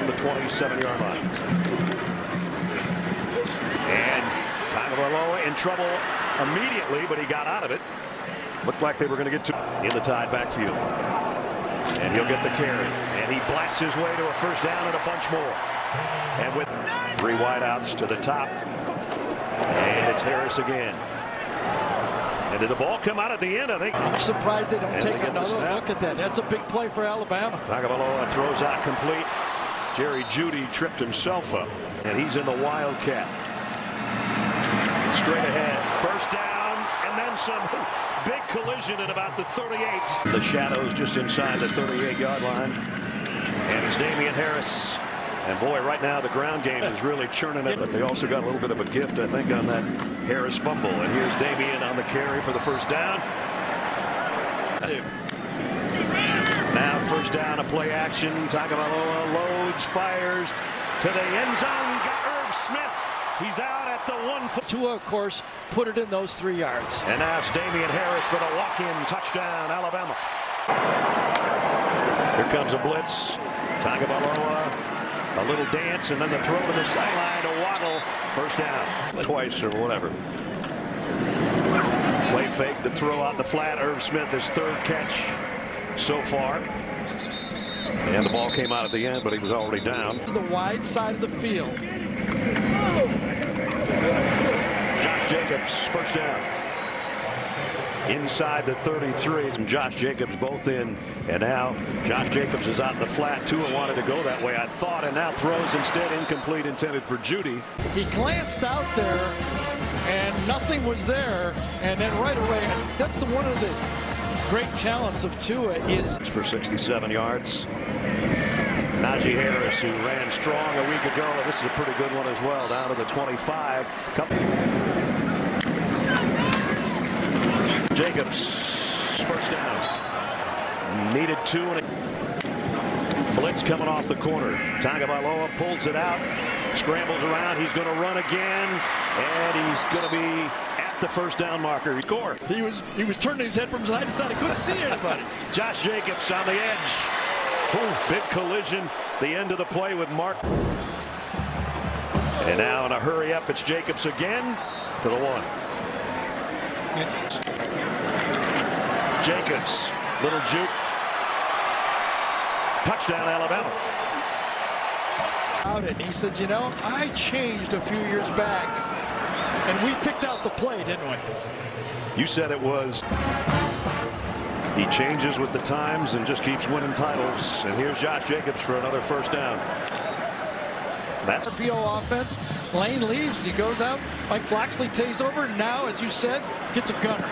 the 27-yard line. And Tagovailoa in trouble immediately, but he got out of it. Looked like they were going to get to in the tied backfield. And he'll get the carry. And he blasts his way to a first down and a bunch more. And with 3 wideouts to the top. And it's Harris again. And did the ball come out at the end? I think. I'm surprised they don't take another look at that. That's a big play for Alabama. Tagovailoa throws out complete. Jerry Jeudy tripped himself up. And he's in the Wildcat. Straight ahead. First down. And then some. Big collision at about the 38. The shadows just inside the 38-yard line. And it's Damian Harris. And boy, right now the ground game is really churning it. But they also got a little bit of a gift, I think, on that Harris fumble. And here's Damian on the carry for the first down. Now first down, a play action. Tagovailoa loads, fires to the end zone. Got Irv Smith. He's out at the 1 foot. Tua, of course, put it in those 3 yards. And now it's Damian Harris for the walk-in touchdown, Alabama. Here comes a blitz. Tagovailoa, a little dance, and then the throw to the sideline to Waddle. First down, twice or whatever. Play fake, the throw out in the flat. Irv Smith, his 3rd catch so far. And the ball came out at the end, but he was already down. To the wide side of the field. Josh Jacobs, first down. Inside the 33. And Josh Jacobs both in. And now Josh Jacobs is out in the flat. Tua wanted to go that way, I thought, and now throws instead incomplete, intended for Jeudy. He glanced out there, and nothing was there. And then right away, that's one of the great talents of Tua is. For 67 yards. Najee Harris, who ran strong a week ago. This is a pretty good one as well, down to the 25. Jacobs, first down. Needed 2. And blitz coming off the corner. Tagovailoa pulls it out, scrambles around. He's going to run again, and he's going to be at the first down marker. He scored. He was turning his head from side to side. He couldn't see anybody. Josh Jacobs on the edge. Ooh, big collision. The end of the play with Mark. And now in a hurry up, it's Jacobs again to the 1. Jacobs, little juke. Touchdown, Alabama. And he said, you know, I changed a few years back, and we picked out the play, didn't we? You said it was. He changes with the times and just keeps winning titles. And here's Josh Jacobs for another first down. That's RPO offense. Lane leaves and he goes out. Mike Loxley takes over. Now, as you said, gets a gunner.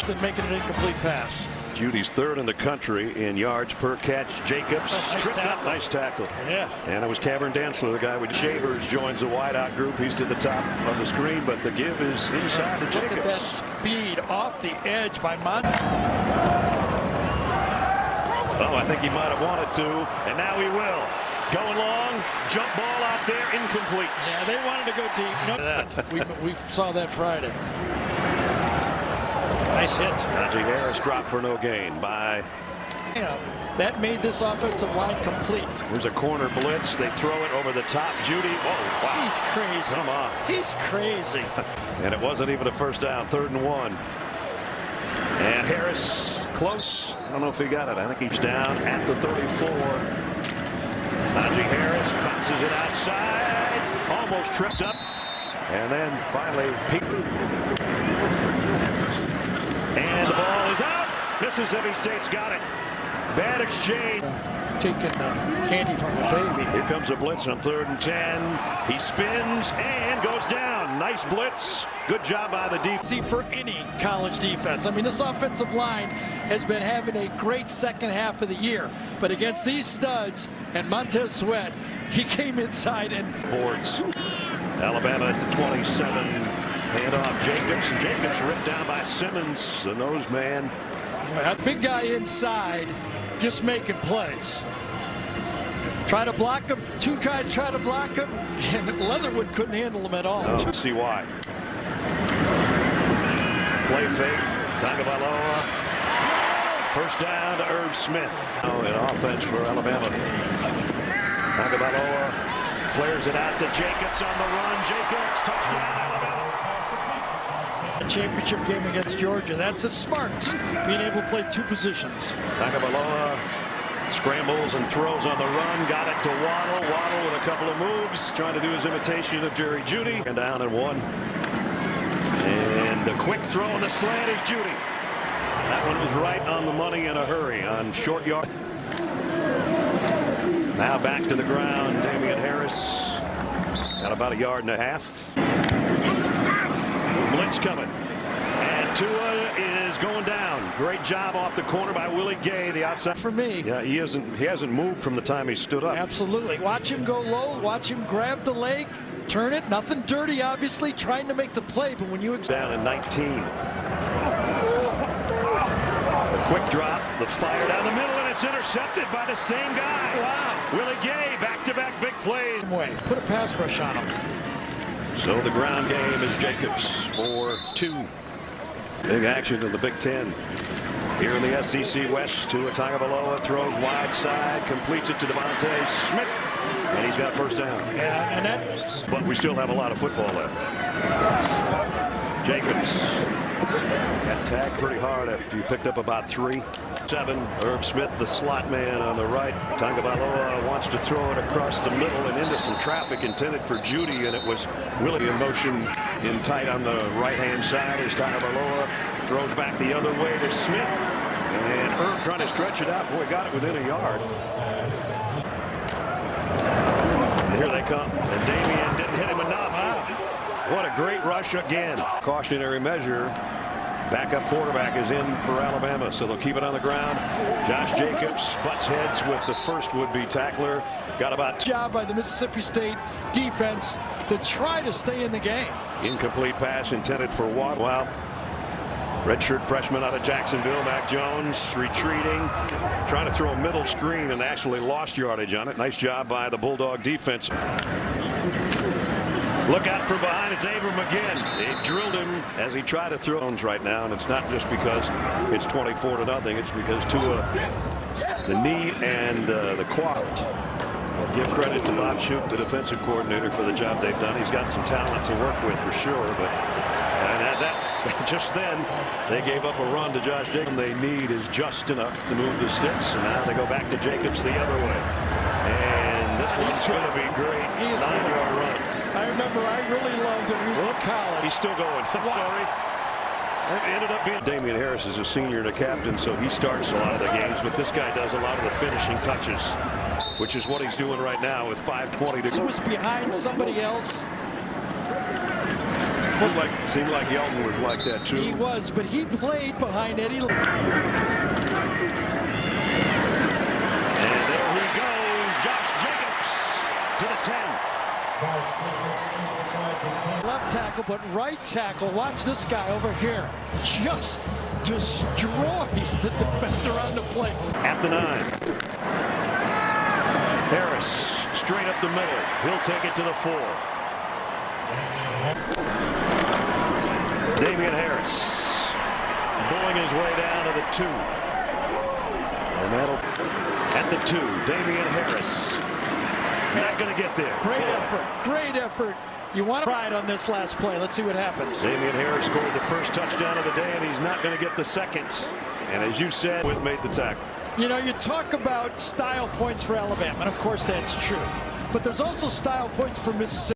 Then making an incomplete pass. Judy's 3rd in the country in yards per catch. Jacobs tripped up. Nice tackle. Yeah. And it was Cameron Dantzler, the guy with Shavers, joins the wideout group. He's to the top of the screen, but the give is inside to Jacobs. Look at that speed off the edge by Mont. Oh, I think he might have wanted to, and now he will. Going long, jump ball out there, incomplete. Yeah, they wanted to go deep. No, that. we saw that Friday. Nice hit. Najee Harris dropped for no gain by. You know, that made this offensive line complete. There's a corner blitz. They throw it over the top. Jeudy. Oh, wow. He's crazy. Come on. He's crazy. And it wasn't even a first down. 3rd and 1. And Harris close. I don't know if he got it. I think he's down at the 34. Najee Harris bounces it outside. Almost tripped up. And then finally, and the ball is out. Mississippi State's got it. Bad exchange. Taking candy from the baby. Here comes a blitz on 3rd and 10. He spins and goes down. Nice blitz. Good job by the defense. For any college defense. I mean, this offensive line has been having a great second half of the year. But against these studs and Montez Sweat, he came inside and boards. Alabama at the 27. Hand off Jacobs. And Jacobs ripped down by Simmons, the nose man. That big guy inside, just making plays. Try to block him. 2 guys try to block him, and Leatherwood couldn't handle him at all. Oh, see why. Play fake. Tagovailoa. First down to Irv Smith. Oh, an offense for Alabama. Tagovailoa flares it out to Jacobs on the run. Jacobs, touchdown, Alabama. A championship game against Georgia. That's the smarts, being able to play two positions. Tagovailoa scrambles and throws on the run. Got it to Waddle. Waddle with a couple of moves, trying to do his imitation of Jerry Jeudy. And down and one. And the quick throw on the slant is Jeudy. That one was right on the money in a hurry on short yard. Now back to the ground. Damian Harris got about a yard and a half. Blitz coming. And Tua is going down. Great job off the corner by Willie Gay, the outside. For me. Yeah, he hasn't moved from the time he stood up. Absolutely. Watch him go low. Watch him grab the leg. Turn it. Nothing dirty, obviously, trying to make the play. But when you down in 19. The quick drop, the fire down the middle, and it's intercepted by the same guy. Wow. Willie Gay, back-to-back big plays. Put a pass rush on him. So the ground game is Jacobs for 2. Big action in the Big Ten. Here in the SEC West, Tua Tagovailoa throws wide side, completes it to Devontae Smith, and he's got first down. Yeah, and that. But we still have a lot of football left. Jacobs got tagged pretty hard after he picked up about 3. 7. Irv Smith, the slot man on the right. Tagovailoa wants to throw it across the middle and into some traffic intended for Jeudy, and it was Willie in motion in tight on the right-hand side as Tagovailoa throws back the other way to Smith. And Irv trying to stretch it out. Boy, got it within a yard. And here they come. And Damian didn't hit him enough. Wow. What a great rush again. Cautionary measure. Backup quarterback is in for Alabama, so they'll keep it on the ground. Josh Jacobs butts heads with the first would-be tackler. Got about job by the Mississippi State defense to try to stay in the game. Incomplete pass intended for Waddle. Wow. Redshirt freshman out of Jacksonville, Mac Jones retreating, trying to throw a middle screen and actually lost yardage on it. Nice job by the Bulldog defense. Look out from behind. It's Abram again. They drilled him as he tried to throw right now, and it's not just because it's 24-0. It's because Tua, the knee and the quad. I'll give credit to Bob Shoop, the defensive coordinator, for the job they've done. He's got some talent to work with for sure, but just then they gave up a run to Josh Jacobs. They need is just enough to move the sticks, and now they go back to Jacobs the other way. And this one's going to be great. 9-yard run. I remember I really loved him. He was in college. He's still going. I'm sorry. It ended up being Damian Harris is a senior and a captain, so he starts a lot of the games, but this guy does a lot of the finishing touches, which is what he's doing right now with 5:20 to go. He was behind somebody else. Seemed like Yeldon was like that too. He was, but he played behind Eddie. And there he goes, Josh Jacobs to the 10. Left tackle, but right tackle. Watch this guy over here. Just destroys the defender on the play. At the 9. Harris straight up the middle. He'll take it to the 4. Damian Harris bulling his way down to the 2. And that'll at the 2. Damian Harris not going to get there. Great effort. Great effort. You want to ride on this last play. Let's see what happens. Damian Harris scored the first touchdown of the day, and he's not going to get the second. And as you said, Witt made the tackle. You know, you talk about style points for Alabama, and of course that's true. But there's also style points for Mississippi.